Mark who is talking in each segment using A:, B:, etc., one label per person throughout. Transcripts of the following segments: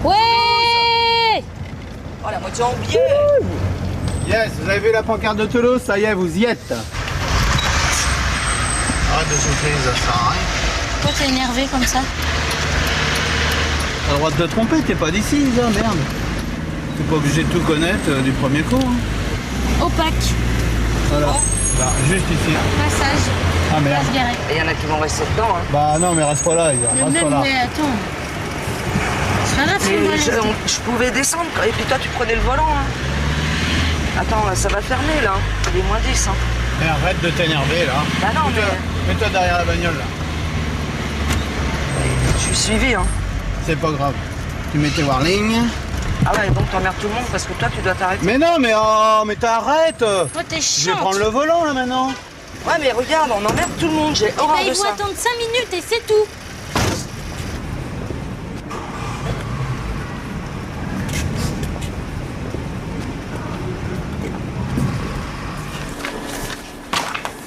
A: Ouais.
B: Oh, la moitié en biais.
C: Yes, vous avez vu la pancarte de Toulouse, ça y est, vous y êtes. Arrête de souffler, ça sert à rien.
A: Pourquoi t'es énervé comme ça?
C: T'as le droit de te tromper, t'es pas d'ici, Lisa, merde. T'es pas obligé de tout connaître du premier coup. Hein.
A: Opaque.
C: Voilà. Là, juste ici.
A: Passage.
C: Ah merde.
A: Place Garret.
B: Et il y en a qui vont rester dedans. Hein.
C: Bah non, mais reste pas là, Lisa. Reste pas là.
A: Mais attends. C'est pas grave,
B: Mais
A: c'est moi,
B: je pouvais descendre, quoi. Et puis toi, tu prenais le volant. Hein. Attends, ça va fermer là. Il est moins 10. Hein.
C: Mais arrête de t'énerver là.
B: Bah non,
C: Mets-toi derrière la bagnole là.
B: Je suis suivi. Hein.
C: C'est pas grave. Tu mets tes warnings.
B: Ah ouais, donc t'emmerdes tout le monde parce que toi, tu dois t'arrêter.
C: Mais non, mais oh, mais t'arrêtes.
A: Toi, t'es
C: Je vais
A: chiante.
C: prendre le volant là maintenant.
B: Ouais, mais regarde, on emmerde tout le monde. J'ai horreur
A: Il
B: de
A: faut
B: ça.
A: attendre 5 minutes et c'est tout.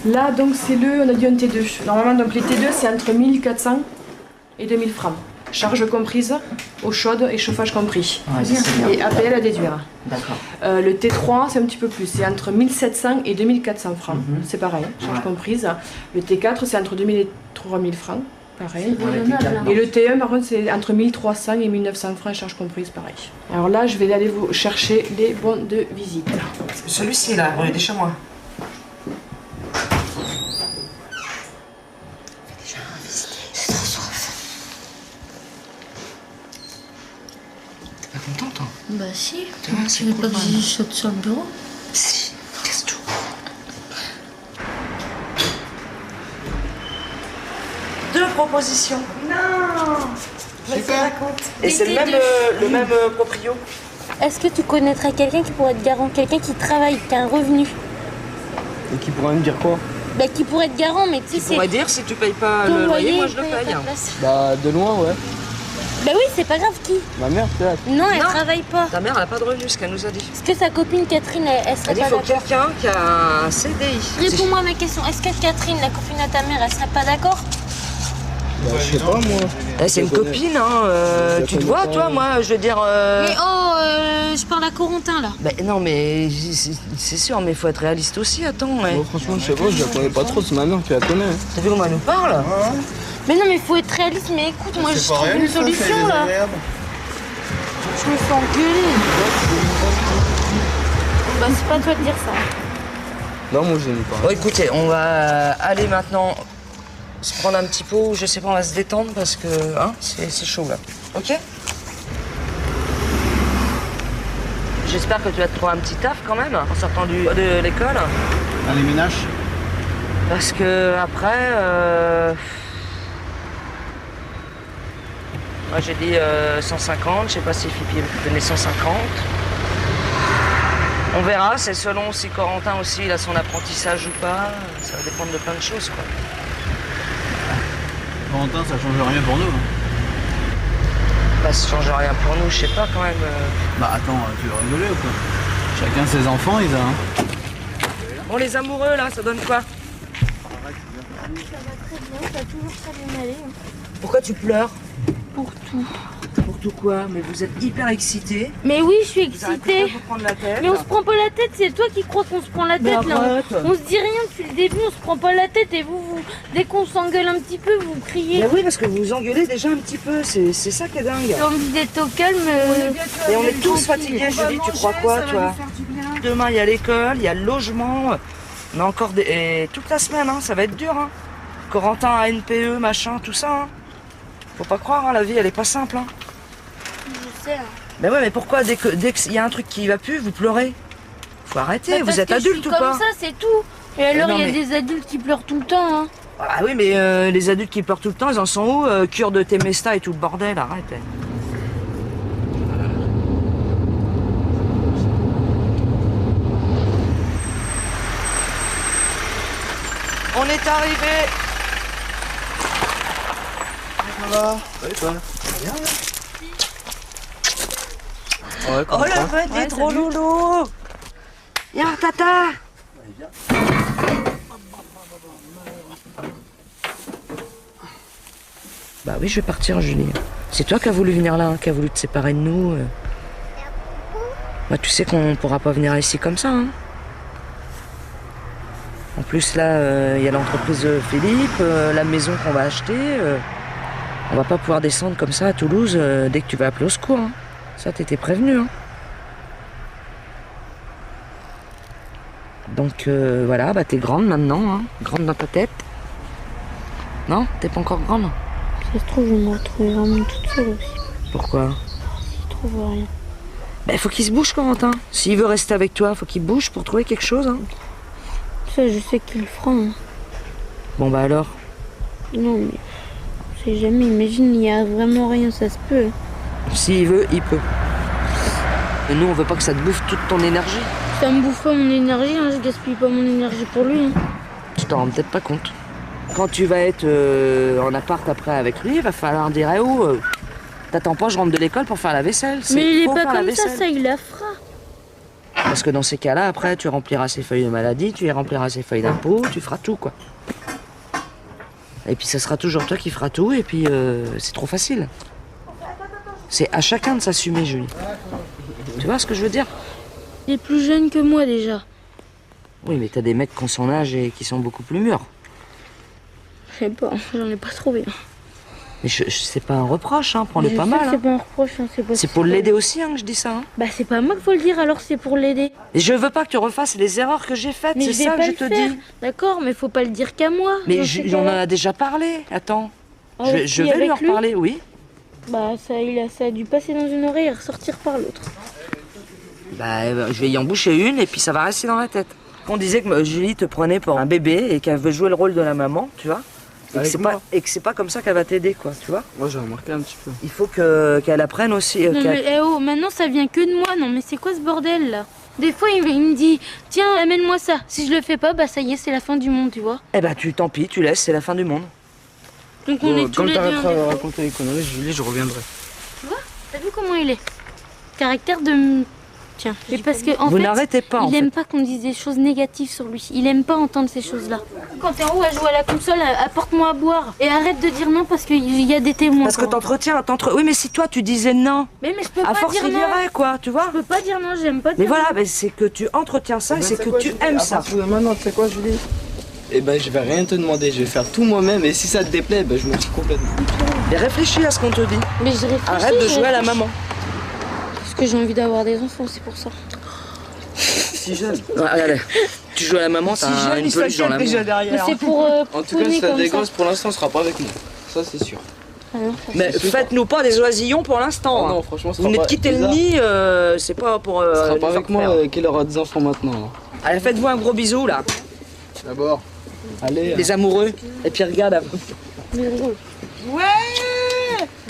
D: Là, donc, c'est on a dit un T2. Normalement, donc, les T2, c'est entre 1400 et 2000 francs. Charge comprise, eau chaude et chauffage compris.
B: Ouais, c'est bien.
D: Et APL à déduire.
B: D'accord.
D: Le T3, c'est un petit peu plus. C'est entre 1700 et 2400 francs. C'est pareil, charge
B: Ouais.
D: comprise. Le T4, c'est entre 2000 et 3000 francs. Pareil.
B: Ouais,
D: Et le T1, par contre, c'est entre 1300 et 1900 francs, charge comprise, pareil. Alors là, je vais aller vous chercher les bons de visite.
B: Celui-ci là, regardez chez moi. T'es pas contente, toi?
A: Bah si.
B: c'est
A: Tu veux
B: cool,
A: pas que
B: quand
A: je
B: même.
A: saute sur le bureau?
B: Si, casse tout. Deux propositions. Non. Vas-y, raconte. Et c'est le même proprio.
A: Est-ce que tu connaîtrais quelqu'un qui pourrait être garant? Quelqu'un qui travaille, qui a un revenu?
C: Et qui pourrait me dire quoi?
A: Bah qui pourrait être garant, mais tu sais,
B: Tu
A: c'est...
B: pourrais dire si tu payes pas
A: ton
B: le loyer, moi je le
A: paye
B: paye.
A: ta place.
C: Bah de loin, ouais.
A: Bah oui, c'est pas grave qui?
C: Ma mère, c'est là.
A: Non, elle
B: Non.
A: travaille pas.
B: Ta mère, elle a pas de revenus, ce qu'elle nous a dit.
A: Est-ce que sa copine Catherine, elle serait
B: Elle dit
A: pas
B: qu'il faut
A: d'accord?
B: quelqu'un qui a un CDI.
A: Réponds-moi à ma question. Est-ce que Catherine, la copine à ta mère, elle serait pas d'accord?
C: Bah, je sais pas moi.
B: C'est une copine, hein. Tu te vois, toi, moi, je veux dire.
A: Mais oh, je parle à Corentin là.
B: Ben, non, mais c'est sûr, mais il faut être réaliste aussi, attends. Ouais.
E: Moi, franchement, je sais pas, je la connais pas trop, c'est ma mère qui la connaît.
B: T'as vu comment elle nous parle?
A: Mais non, mais faut être réaliste. Mais écoute, moi je trouve une solution là. Je me fais engueuler. Bah c'est pas à toi de dire ça.
E: Non, moi, je n'aime pas.
B: Bon, écoutez, on va aller maintenant se prendre un petit pot, je sais pas, on va se détendre parce que hein, c'est chaud là. Ok? J'espère que tu vas te trouver un petit taf quand même en sortant de l'école.
C: Allez, ménage.
B: Parce que après, moi j'ai dit 150, je sais pas si Fipi me donnait 150. On verra, c'est selon si Corentin aussi il a son apprentissage ou pas. Ça va dépendre de plein de choses quoi.
C: Valentin, ça change rien pour nous. Hein.
B: Bah, ça change rien pour nous, je sais pas quand même.
C: Bah attends, tu veux rigoler ou quoi? Chacun ses enfants, Isa. Hein.
B: Bon les amoureux là, ça donne quoi?
A: Ça va très bien, t'as toujours très bien allé.
B: Pourquoi tu pleures?
A: Pour tout.
B: Pour tout quoi? Mais vous êtes hyper excités.
A: Mais oui, je suis
B: Vous arrêtez pas
A: excitée.
B: de vous prendre la tête.
A: Mais on se prend pas la tête, c'est toi qui crois qu'on se prend la
B: Mais
A: tête là.
B: arrête.
A: On se dit rien depuis le début, on se prend pas la tête et vous dès qu'on s'engueule un petit peu, vous criez.
B: Mais oui, parce que vous vous engueulez déjà un petit peu, c'est ça qui est dingue.
A: J'ai envie d'être au calme.
B: Et on est tous fatigués, Julie, tu crois quoi toi? Demain il y a l'école, il y a le logement, on a encore des... Et toute la semaine, hein, ça va être dur. Hein. Corentin à NPE, machin, tout ça. Hein. Faut pas croire, hein, la vie elle est pas simple. Hein.
A: Je sais. Hein.
B: Mais ouais, mais pourquoi dès qu'il y a un truc qui va plus, vous pleurez? Faut arrêter,
A: Bah,
B: vous
A: parce
B: êtes
A: que je
B: adulte
A: suis
B: ou pas?
A: comme ça, c'est tout. Et alors,
B: non,
A: il y a
B: mais-
A: des adultes qui pleurent tout le temps. Hein.
B: Ah oui, mais les adultes qui pleurent tout le temps, ils en sont où? Cure de Temesta et tout le bordel, arrête. On est arrivé.
C: Ça va?
E: Ouais, toi.
C: Bien, là.
E: Ouais,
B: Oh la fête, est trop loulou. Viens, tata. Bah oui, je vais partir, Julie. C'est toi qui as voulu venir là, hein, qui as voulu te séparer de nous. Bah, tu sais qu'on ne pourra pas venir ici comme ça. Hein. En plus, là, il y a l'entreprise Philippe, la maison qu'on va acheter. On va pas pouvoir descendre comme ça à Toulouse dès que tu vas appeler au secours. Hein. Ça, t'étais prévenu. Hein. Donc voilà, bah, t'es grande maintenant, hein. Grande dans ta tête. Non, t'es pas encore grande.
A: Ça se trouve, je vais me retrouver vraiment toute seule aussi.
B: Pourquoi?
A: Je trouve rien.
B: Bah, faut qu'il se bouge, Corentin. S'il veut rester avec toi, faut qu'il bouge pour trouver quelque chose. Hein.
A: Ça, je sais qu'il le fera. Hein.
B: Bon, bah alors.
A: Non, mais on sait jamais. Imagine, il n'y a vraiment rien, ça se peut.
B: S'il veut, il peut. Et nous, on veut pas que ça te bouffe toute ton énergie.
A: Ça me bouffe pas mon énergie, hein. Je gaspille pas mon énergie pour lui. Hein.
B: Tu t'en rends peut-être pas compte. Quand tu vas être en appart après avec lui, il va falloir dire eh oh, t'attends pas, je rentre de l'école pour faire la vaisselle.
A: Mais il est
B: faut
A: pas
B: faire la
A: comme ça,
B: vaisselle.
A: ça il la fera.
B: Parce que dans ces cas-là, après, tu rempliras ses feuilles de maladie, tu y rempliras ses feuilles d'impôt, tu feras tout, quoi. Et puis, ça sera toujours toi qui feras tout, et puis, c'est trop facile. C'est à chacun de s'assumer, Julie. Tu vois ce que je veux dire?
A: Il est plus jeune que moi, déjà.
B: Oui, mais t'as des mecs qui ont son âge et qui sont beaucoup plus mûrs.
A: Je sais pas, j'en ai pas trouvé.
B: Mais c'est pas un reproche, hein, prends-le pas mal.
A: C'est pas un reproche, hein,
B: c'est pour l'aider aussi, hein, que je dis ça. Hein.
A: Bah, c'est pas à moi qu'il faut le dire, alors c'est pour l'aider.
B: Et je veux pas que tu refasses les erreurs que j'ai faites, c'est ça que je te dis.
A: D'accord, mais faut pas le dire qu'à moi.
B: Mais on en a déjà parlé, attends. Je vais lui en reparler, oui.
A: Bah, ça a dû passer dans une oreille et ressortir par l'autre.
B: Bah, je vais y emboucher une et puis ça va rester dans la tête. On disait que Julie te prenait pour un bébé et qu'elle veut jouer le rôle de la maman, tu vois. Et que c'est pas comme ça qu'elle va t'aider, quoi, tu vois.
E: Moi, j'ai remarqué un petit peu.
B: Il faut qu'elle apprenne aussi.
A: Non, mais oh, maintenant ça vient que de moi. Non, mais c'est quoi ce bordel là? Des fois, il me dit tiens, amène-moi ça. Si je le fais pas, bah ça y est, c'est la fin du monde, tu vois.
B: Eh bah, tant pis, tu laisses, c'est la fin du monde.
A: Donc on est tous les deux.
E: Quand t'arrêteras de raconter les conneries, Julie, je reviendrai.
A: Tu vois? T'as vu comment il est? Caractère de. Tiens, mais parce que en
B: Vous
A: fait,
B: n'arrêtez pas.
A: Il aime pas qu'on dise des choses négatives sur lui. Il aime pas entendre ces choses-là. Quand t'es en haut à jouer à la console, apporte-moi à boire. Et arrête de dire non parce qu'il y a des témoins.
B: Parce que oui, mais si toi tu disais non.
A: Mais je peux
B: à
A: pas
B: force,
A: dire
B: il
A: non.
B: irait, quoi, tu vois.
A: Je peux pas dire non, j'aime pas dire
B: mais voilà,
A: non.
B: mais c'est que tu entretiens ça et c'est que tu aimes ça.
E: Maintenant, tu sais quoi, Julie? Eh ben, je vais rien te demander, je vais faire tout moi-même et si ça te déplaît, ben, je me tire complètement.
B: Mais réfléchis à ce qu'on te dit.
A: Mais je réfléchis.
B: Arrête de jouer à la maman.
A: Parce que j'ai envie d'avoir des enfants, c'est pour ça.
E: Si jeune.
B: Ouais, allez, tu joues à la maman, t'as une peluche dans la main.
A: Mais c'est pour.
E: En tout cas, si t'as des gosses, pour l'instant, on sera pas avec moi. Ça, c'est sûr.
A: Ah non,
B: Mais faites-nous pas des oisillons pour l'instant.
E: Oh non,
B: hein.
E: franchement,
B: Vous venez de quitter le nid, c'est pas pour.
E: Ce sera pas avec moi qu'elle aura des enfants maintenant. Hein.
B: Allez, faites-vous un gros bisou là.
E: D'abord. Allez.
B: Les amoureux. Et puis regarde.
F: Ouais!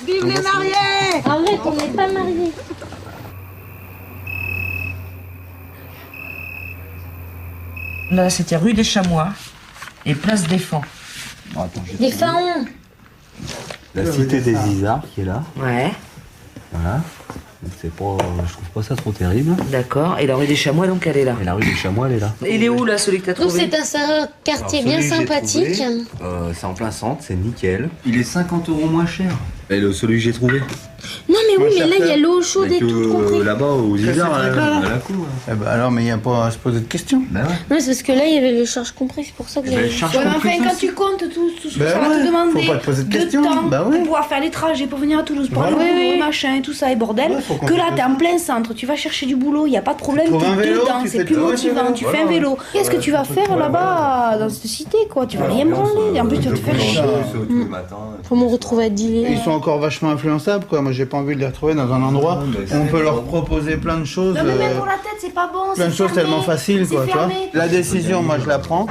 F: Vive les mariés!
A: Arrête, on n'est pas mariés.
B: Là, c'était rue des Chamois et place des Fans.
A: Des faons.
G: La cité des Isards qui est là.
B: Ouais,
G: Voilà. Donc c'est pas, je trouve pas ça trop terrible.
B: d'accord. Et la rue des Chamois, donc, elle est là.
G: Et la rue des Chamois, elle est là.
B: Il est où, là, celui que t'as
A: Donc
B: trouvé?
A: c'est un quartier
G: Alors,
A: bien
G: celui que j'ai
A: sympathique.
G: trouvé, c'est en plein centre, c'est nickel. Il est 50 € moins cher. Et celui que j'ai trouvé.
A: Non mais oui, mais là il y a l'eau chaude
G: Mais
A: et tout compris.
G: là-bas aux Isards, à la cour.
C: Eh ben alors, mais il n'y a pas à se poser de questions.
G: Ben ouais.
A: Non, c'est parce que là il y avait le charge compris, c'est pour ça que j'avais.
F: Ouais, mais enfin, quand tu comptes tout ce que
C: Ben
F: ça va
C: ouais,
F: te demander
C: faut pas te poser de questions.
F: temps
C: Ben ouais.
F: pour pouvoir faire les trajets, pour venir à Toulouse, pour
C: Voilà.
F: aller au boulot,
A: Oui.
F: machin et tout ça et bordel,
C: Ouais, faut qu'on
F: que là
C: se
F: t'es en plein centre, tu vas chercher du boulot, il n'y a pas de problème,
C: Tu trouves un
F: t'es
C: vélo,
F: dedans,
C: tu
F: c'est
C: fais
F: plus
C: le
F: motivant,
C: vélo,
F: tu
C: voilà.
F: fais un vélo. Qu'est-ce que tu vas faire là-bas dans cette cité quoi? Tu vas rien branler, et en plus tu vas te faire chier.
G: Tous les matins.
A: Pour me retrouver à dealer.
C: Ils sont encore vachement influençables, quoi. Moi, j'ai pas envie de les retrouver dans un endroit où on peut leur proposer plein de choses.
F: Non mais même pour la tête c'est pas bon,
C: Plein de choses tellement faciles, quoi, tu vois. La décision, moi, je la prends.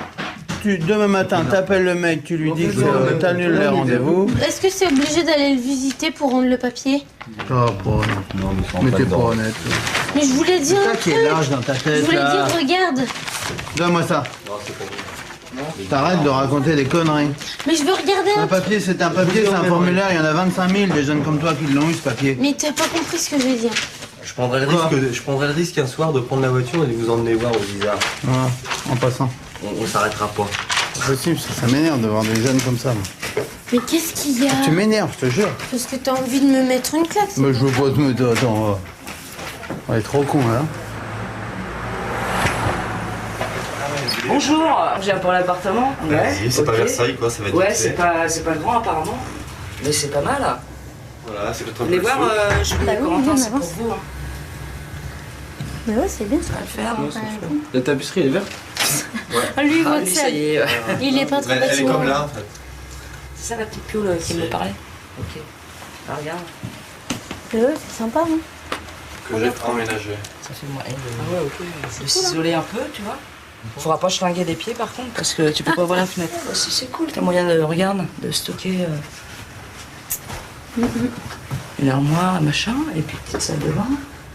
C: Demain matin, t'appelles le mec, tu lui dis que t'annules les rendez-vous.
A: Est-ce que c'est obligé d'aller le visiter pour rendre le papier?
C: Oh, bon,
G: Non,
C: mais t'es pas honnête.
A: Mais je voulais dire
C: C'est
A: un
C: ça qui est
A: truc.
C: large dans ta
A: Je
C: tête,
A: voulais
C: là.
A: dire regarde.
C: Donne-moi ça. T'arrêtes de raconter des conneries.
A: Mais je veux regarder
C: Un
A: un.
C: papier, c'est un papier, c'est un formulaire. Il y en a 25 000 des jeunes comme toi qui l'ont eu, ce papier.
A: Mais t'as pas compris ce que je veux dire.
G: Je prendrais
C: Quoi
G: le risque un soir de prendre la voiture et de vous emmener voir aux Isards.
C: Voilà, en passant.
G: On s'arrêtera pas.
C: C'est possible, ça m'énerve de voir des jeunes comme ça, moi.
A: Mais qu'est-ce qu'il y a?
C: Tu m'énerves, je te jure.
A: Parce que t'as envie de me mettre une claque.
C: Mais je veux pas te mettre... Attends, on est trop con là.
B: Bonjour, je viens pour l'appartement.
G: Vas-y, c'est pas
B: ok.
G: Versailles quoi, ça va être
B: Ouais,
G: vite
B: c'est
G: fait.
B: pas grand apparemment. Mais c'est pas mal.
G: Voilà, c'est le train
B: Vous voulez
G: de
B: voir, Julie
A: Bah
B: et
A: oui,
B: Corentin,
A: on
B: c'est pour
A: avance.
B: vous. Hein.
A: Mais ouais, c'est bien ça.
B: Ça va le faire.
E: Non, c'est chaud. La tapisserie elle est verte.
A: Ah, lui,
B: Ah,
A: votre
B: lui, ça
A: seul.
B: y est.
A: Il est pas trop
G: Elle est
A: bâtiment.
G: comme là en fait.
B: C'est ça la petite pioule qui me parlait. Ok. Ah, regarde,
A: Mais ouais, c'est sympa, hein.
G: Que j'ai emménagé.
B: ça fait moins. Ah ouais, ok. Je vais s'isoler un peu, tu vois. Faudra pas schlinguer des pieds par contre, parce que tu peux pas ouvrir la fenêtre. Oh, si, c'est cool, t'as moyen de, regarde, de stocker une armoire, un machin, et puis petite salle de bain.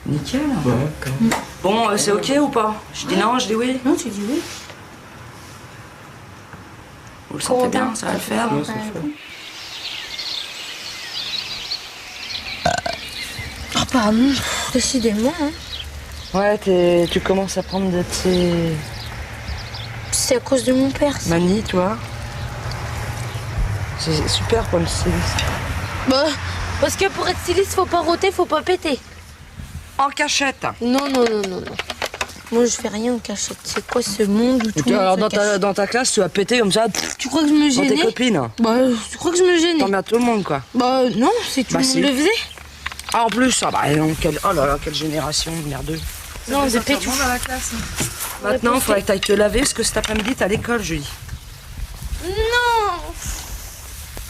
B: Nickel.
E: Ouais, quand même.
B: Bon, c'est ok ou pas? Je dis non, je dis oui.
A: Non, tu dis oui.
B: Vous le sentez bien, ça va le faire.
E: Ouais, c'est chaud.
A: Ah, pardon. Décidément, hein.
B: Ouais, tu commences à prendre de tes
A: C'est à cause de mon père. ça.
B: manies, toi. C'est super pour le styliste.
A: Bah, parce que pour être styliste, faut pas rôter, faut pas péter.
B: En cachette.
A: Non, non, non, non, non. Moi, je fais rien en cachette. C'est quoi ce monde où tout
B: Ok,
A: le monde
B: alors
A: se
B: dans
A: cache?
B: dans ta classe, tu vas péter comme ça
A: Tu crois que je me
B: dans tes
A: gênais?
B: copines.
A: Bah, tu crois que je me gênais?
B: T'emmerdes tout le monde, quoi.
A: Bah, non, c'est tout
B: Bah,
A: le monde
B: si.
A: le faisait.
B: Ah, en plus, ah bah, oh là là, quelle génération merdeuse.
A: Non, de pétou.
B: dans la classe. Maintenant, il faudrait que tu ailles te laver parce que cet après-midi, t'es à l'école, Julie.
A: Non!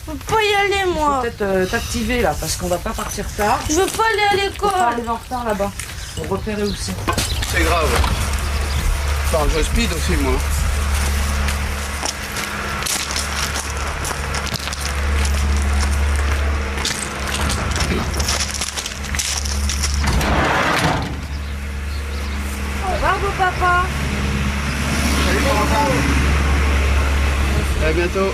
A: Je veux pas y aller,
B: Faut
A: moi.
B: peut-être t'activer là parce qu'on va pas partir tard.
A: Je veux pas aller à
B: On va
A: l'école.
B: aller en retard là-bas. Pour repérer où c'est.
C: C'est grave. Enfin, je speed aussi, moi.
A: Au revoir, beau papa.
C: À bientôt.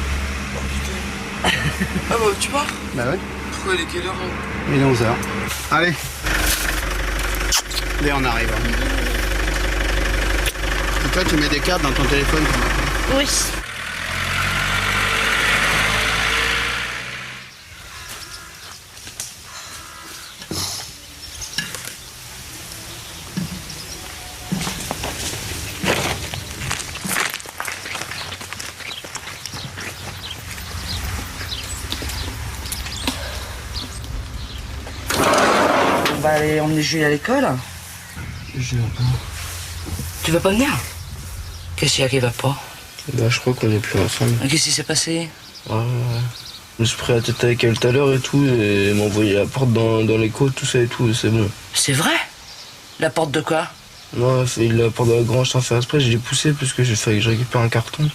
E: Ah bah tu pars?
C: Bah ouais.
E: Pourquoi il est quelle heure?
C: Il est 11h. Allez. Allez, on arrive. Et toi, tu mets des cartes dans ton téléphone.
A: Oui.
B: On va aller emmener Julie à l'école.
E: Je viens pas.
B: Tu veux pas venir? Qu'est-ce qu'il y a qui va pas?
E: Bah je crois qu'on est plus ensemble.
B: Qu'est-ce qui s'est passé?
E: Ouais. Je me suis pris la tête avec elle tout à l'heure et tout, et elle m'a envoyé la porte dans les côtes, tout ça et tout, et c'est bon.
B: C'est vrai? La porte de quoi?
E: Non, c'est la porte de la grange sans faire exprès, je l'ai poussée parce que j'ai fait que je récupère un carton.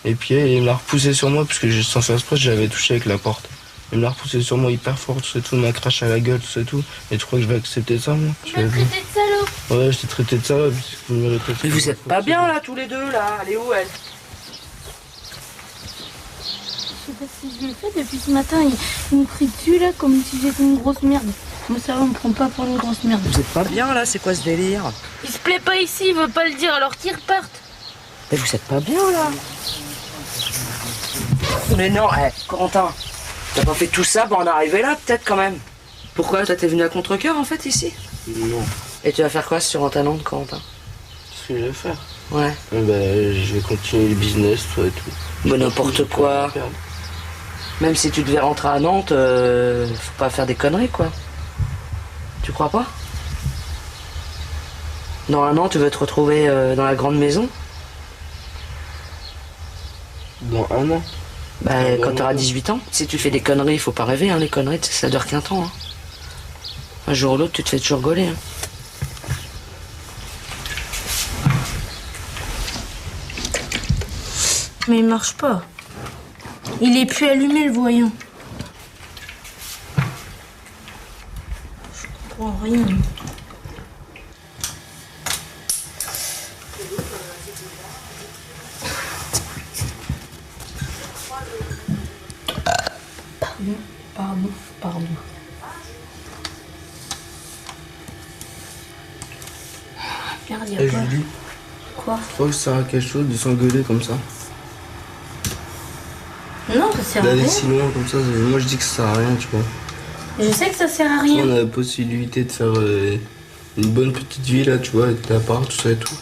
E: Et puis elle me l'a repoussé sur moi parce que sans faire exprès, j'avais touché avec la porte. Elle me l'a repoussé sur moi hyper fort, tout ça et tout, elle m'a craché à la gueule, tout ça et tout. Et tu crois que je vais accepter ça, moi?
A: Tu m'as traité de salope.
E: Ouais, je t'ai traité de salope, parce que vous méritez.
B: Mais vous êtes pas bien là tous les deux là. Elle est où elle?
A: Je sais pas si je l'ai fait depuis ce matin. Il me crie dessus là comme si j'étais une grosse merde. Moi ça va, on me prend pas pour une grosse merde.
B: Vous êtes pas bien là, c'est quoi ce délire?
A: Il se plaît pas ici, il veut pas le dire alors qu'il reparte.
B: Mais vous êtes pas bien là. Mais non, Corentin, t'as pas fait tout ça pour en arriver là peut-être quand même. Pourquoi? Toi t'es venu à contre-cœur en fait ici?
E: Non,
B: Et tu vas faire quoi sur un Nantes, Corentin?
E: ce que je vais faire.
B: Ouais.
E: Bah, je vais continuer le business, tout et tout.
B: Mais n'importe quoi. Même si tu devais rentrer à Nantes, faut pas faire des conneries quoi. Tu crois pas? Dans un an, tu veux te retrouver dans la grande maison?
E: Dans un an.
B: Bah,
E: Dans
B: quand
E: un
B: t'auras
E: an.
B: 18 ans. Si tu fais des conneries, faut pas rêver, hein, les conneries, ça dure qu'un temps. Hein. Un jour ou l'autre, tu te fais toujours gauler. Hein.
A: Mais il marche pas. Il est plus allumé le voyant. Je comprends rien. Pardon. Merde, y a
E: Et
A: pas.
E: Julie,
A: Quoi?
E: je crois que ça sert à quelque chose de s'engueuler comme ça.
A: Non, parce sert à
E: D'aller
A: rien.
E: si loin comme ça, moi je dis que ça sert à rien, tu vois.
A: Je sais que ça sert à rien.
E: On a la possibilité de faire une bonne petite vie là, tu vois, avec ta part, tout ça et tout.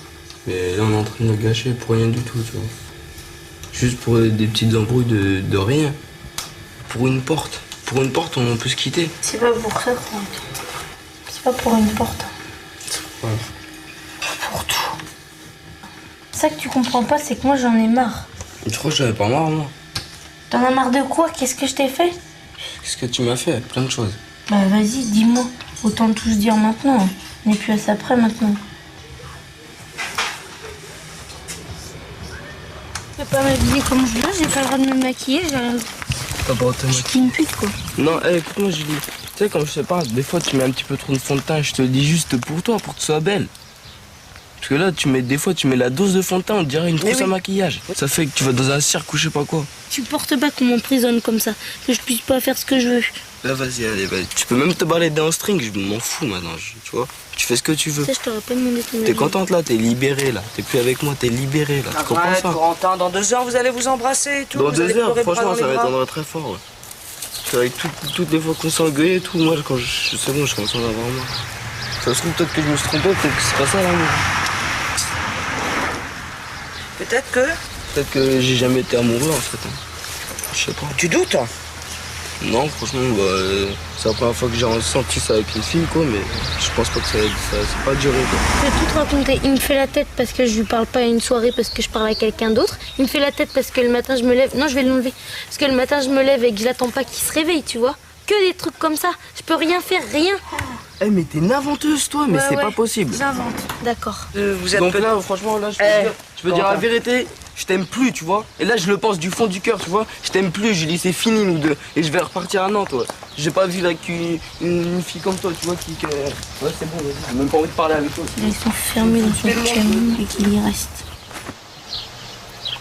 E: Mais là on est en train de le gâcher pour rien du tout, tu vois. Juste pour des petites embrouilles de rien. Pour une porte. Pour une porte, on peut se quitter.
A: C'est pas pour ça, quoi. C'est pas pour une porte.
E: Ouais.
A: Pour tout. Ça que tu comprends pas, c'est que moi j'en ai marre.
E: Je crois que j'avais pas marre, moi.
A: T'en as marre de quoi? Qu'est-ce que je t'ai fait?
E: Qu'est-ce que tu m'as fait? Plein de choses.
A: Bah vas-y, dis-moi. Autant tout se dire maintenant. On n'est plus à ça près maintenant. Je peux pas m'habiller comme je veux, j'ai pas le droit de me maquiller,
E: Pas pour te
A: je suis une pute quoi.
E: Non, écoute-moi, Julie. Tu sais, quand je te parle, des fois tu mets un petit peu trop de fond de teint. Je te le dis juste pour toi, pour que tu sois belle. Parce que là, des fois, tu mets la dose de fond de teint, on dirait une trousse à maquillage. Ça fait que tu vas dans un cirque ou je sais pas quoi.
A: Tu portes pas qu'on m'emprisonne comme ça, que je puisse pas faire ce que je veux.
E: Là, vas-y, allez, vas-y. Tu peux même te balader en string, je m'en fous maintenant, tu vois. Tu fais ce que tu veux.
A: Ça, je t'aurais pas demandé ton avis.
E: T'es contente là, t'es libérée là. T'es plus avec moi, t'es libérée là. Tu comprends
B: Arrête,
E: ça?
B: Corentin, dans 2 heures, vous allez vous embrasser et tout.
E: Dans
B: vous allez
E: 2 heures,
B: pleurer bras
E: franchement,
B: dans les
E: ça va
B: bras.
E: t'entendre très fort. Ouais. Parce qu'avec toutes les fois qu'on s'est engueulé et tout, moi, quand c'est bon, je commence à en avoir marre. Ça se trouve, peut-être que je me suis trompé, peut-être que c'est pas ça l'amour.
B: Peut-être que...
E: Peut-être que j'ai jamais été amoureux en fait. Je sais pas.
B: Tu doutes?
E: Non, franchement, c'est la première fois que j'ai ressenti ça avec une fille, quoi, mais je pense pas que ça c'est pas duré, quoi.
A: Je vais tout te raconter. Il me fait la tête parce que je lui parle pas à une soirée parce que je parle à quelqu'un d'autre. Il me fait la tête parce que le matin je me lève. Non, je vais l'enlever. Parce que le matin je me lève et que je l'attends pas qu'il se réveille, tu vois. Que des trucs comme ça. Je peux rien faire, rien.
E: Eh, mais t'es une inventeuse, toi, mais
A: Ouais,
E: c'est
A: ouais.
E: pas possible.
A: J'invente. D'accord.
B: Vous êtes
E: Donc
B: peut-
E: là, franchement, là, je peux dire la vérité, je t'aime plus, tu vois. Et là, je le pense du fond du cœur, tu vois. Je t'aime plus, Julie, c'est fini, nous deux. Et je vais repartir à Nantes, ouais. J'ai pas vu là une fille comme toi, tu vois, Ouais, c'est bon, vas-y. J'ai même pas envie de parler avec toi.
A: Là, ils sont fermés dans son camion et qu'il y reste.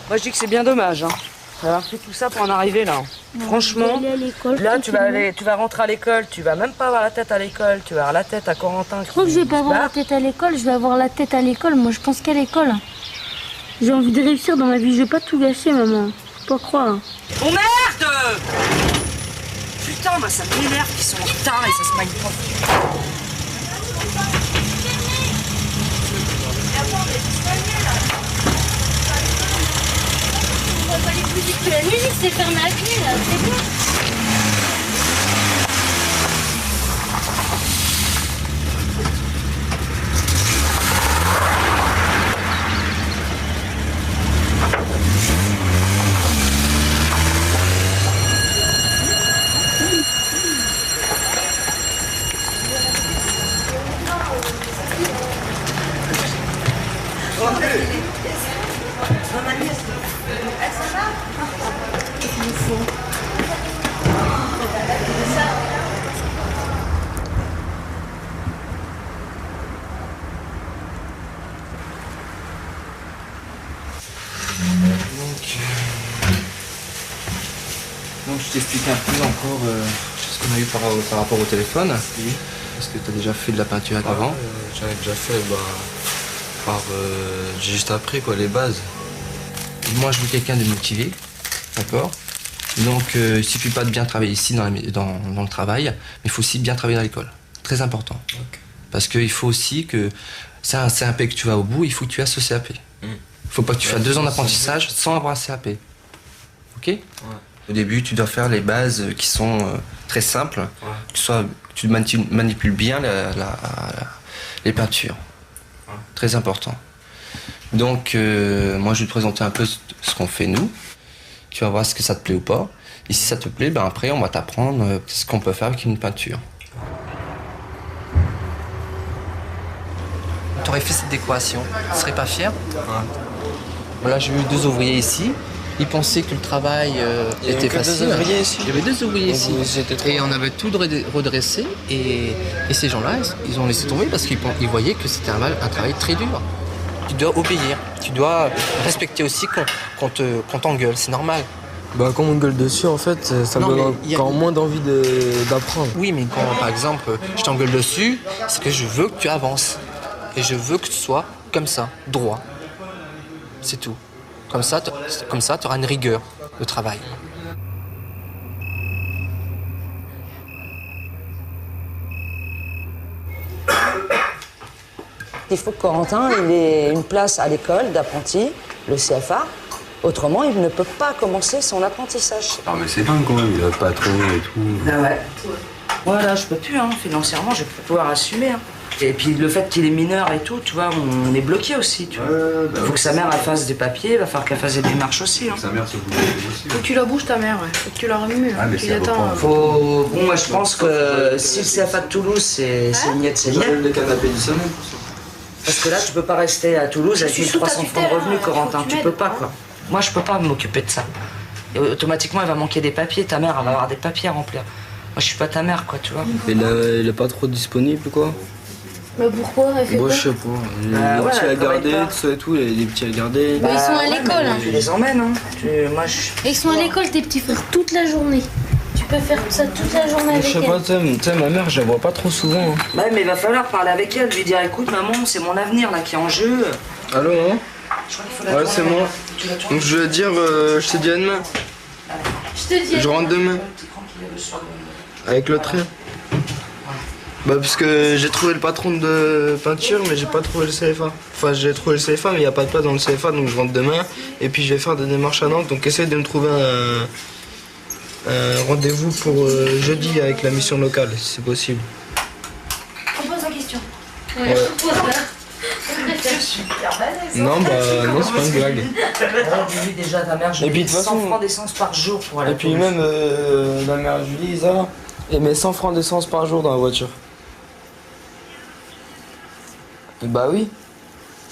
B: Moi, je dis que c'est bien dommage, hein. D'avoir fait tout ça pour en arriver là. Franchement,
A: aller à l'école,
B: là,
A: tranquillement.
B: tu vas rentrer à l'école, tu vas même pas avoir la tête à l'école, tu vas avoir la tête à Corentin.
A: Je crois que je vais pas avoir la tête à l'école, je vais avoir la tête à l'école. Moi, je pense qu'à l'école. J'ai envie de réussir dans ma vie, je vais pas tout gâcher, maman. Faut pas croire.
B: Oh merde! Putain, bah ça m'énerve qu'ils sont en retard et ça se maille pas.
A: La musique, c'est fermé à clé, là, c'est bon.
G: Donc je t'explique un peu encore ce qu'on a eu par rapport au téléphone.
E: Oui.
G: Est-ce que tu as déjà fait de la peinture avant?
E: J'en ai déjà fait, j'ai juste appris, quoi, les bases.
G: Moi je veux quelqu'un de motivé, d'accord? Donc il suffit pas de bien travailler ici dans le travail, mais il faut aussi bien travailler à l'école. Très important.
E: Ok.
G: Parce qu'il faut aussi que c'est un CAP que tu vas au bout, il faut que tu aies ce CAP. Il faut pas que tu fasses 2 ans d'apprentissage sans avoir un CAP. Ok? Ouais. Au début, tu dois faire les bases qui sont très simples, que tu manipules bien les peintures. Ouais. Très important. Donc, moi, je vais te présenter un peu ce qu'on fait nous. Tu vas voir ce que ça te plaît ou pas. Et si ça te plaît, ben après, on va t'apprendre ce qu'on peut faire avec une peinture. Tu aurais fait cette décoration, tu serais pas fier? Voilà, j'ai eu 2 ouvriers ici. Ils pensaient que le travail était facile.
E: 2 ouvriers ici.
G: Il y avait 2 ouvriers ici.
E: Trop...
G: Et on avait tout redressé. Et ces gens-là, ils ont laissé tomber parce qu'ils voyaient que c'était un travail très dur. Tu dois obéir. Tu dois respecter aussi qu'on t'engueule. C'est normal.
E: Bah, quand on me gueule dessus, en fait, ça me donne encore moins d'envie d'apprendre.
G: Oui, mais quand, par exemple, je t'engueule dessus, c'est que je veux que tu avances. Et je veux que tu sois comme ça, droit. C'est tout. Comme ça, tu auras une rigueur de travail.
B: Il faut que Corentin il ait une place à l'école d'apprenti, le CFA. Autrement, il ne peut pas commencer son apprentissage.
H: Non mais c'est dingue quand même, il a pas trop et tout.
B: Ah ouais. Voilà, je peux plus, hein. Financièrement, je vais plus pouvoir assumer. Hein. Et puis le fait qu'il est mineur et tout, tu vois, on est bloqué aussi, tu vois.
H: Bah
B: faut que sa mère elle fasse des papiers, il va falloir qu'elle fasse des démarches aussi. Hein.
H: Sa mère se bouge aussi.
D: Faut que tu la bouges ta mère, ouais. Faut que tu la remues.
H: Ah, mais
D: Tu
H: ça vaut
D: l'attends.
H: pas.
B: Bon, moi je pense que si le CFA de Toulouse, c'est niette, c'est niette.
H: Les canapés du sommet.
B: Parce que là, tu peux pas rester à Toulouse avec
D: suis sous ta
B: 1300 francs de
D: tutelle,
B: revenus,
D: hein,
B: Corentin.
D: faut que tu
B: Tu peux
D: m'aides,
B: pas,
D: hein.
B: quoi. Moi, je peux pas m'occuper de ça. Et automatiquement, il va manquer des papiers. Ta mère, elle va avoir des papiers à remplir. Moi, je suis pas ta mère, quoi, tu vois.
E: Il est pas trop disponible, quoi.
A: Bah pourquoi? Elle fait
E: Bon,
A: quoi?
E: je sais pas. Il
B: Bah,
E: a des
B: ouais,
E: petits à
B: elle travaille
E: garder,
B: pas.
E: tout ça et tout, il y a des petits à garder.
A: Bah, ils sont à
B: ouais,
A: l'école,
B: mais
A: hein.
B: Tu les emmènes, hein. Moi, je...
A: Ils sont à l'école, tes petits frères, toute la journée. Tu peux faire ça toute la journée avec
E: Je sais
A: elle.
E: pas, tu sais, ma mère, je la vois pas trop souvent. Hein.
B: Ouais, mais il va falloir parler avec elle, lui dire écoute, maman, c'est mon avenir là qui est en jeu.
E: Allô, maman?
B: Je crois qu'il faut la
E: Ouais,
B: tourner,
E: c'est moi.
B: Tu la tournes.
E: Donc je veux dire, je te dis à demain.
A: Je te dis.
E: Je rentre demain. Avec le train. Bah parce que j'ai trouvé le patron de peinture mais j'ai pas trouvé le CFA. Enfin j'ai trouvé le CFA mais il n'y a pas de place dans le CFA donc je rentre demain et puis je vais faire des démarches à Nantes donc essaye de me trouver un rendez-vous pour jeudi avec la mission locale si c'est possible.
A: On pose la question.
E: Ouais. Non bah non c'est pas une blague.
B: Dis-lui déjà à ta mère, je
E: Et puis,
B: mets
E: de toute
B: 100
E: façon-
B: francs d'essence par jour pour aller
E: Et
B: à
E: puis
B: Toulouse.
E: même ma mère Julie Isa elle met 100 francs d'essence par jour dans la voiture. Bah oui.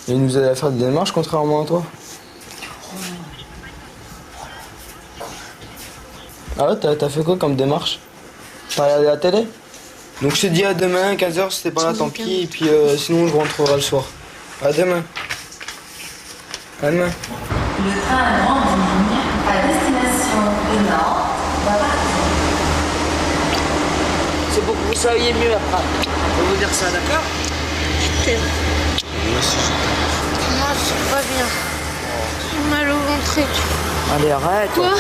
E: Il nous aide à faire des démarches contrairement à toi. Ah ouais, t'as fait quoi comme démarche? T'as regardé la télé? Donc je te dis à demain, 15h, si t'es pas là, tant pis, et puis sinon je rentrerai le soir. À demain. À demain.
I: Le train à grande ligne à destination de Nantes va partir.
B: C'est pour que vous soyez mieux après. Je vais vous dire ça, d'accord?
A: Moi, je suis pas bien. J'ai mal au ventre.
B: Allez, arrête.
A: Quoi?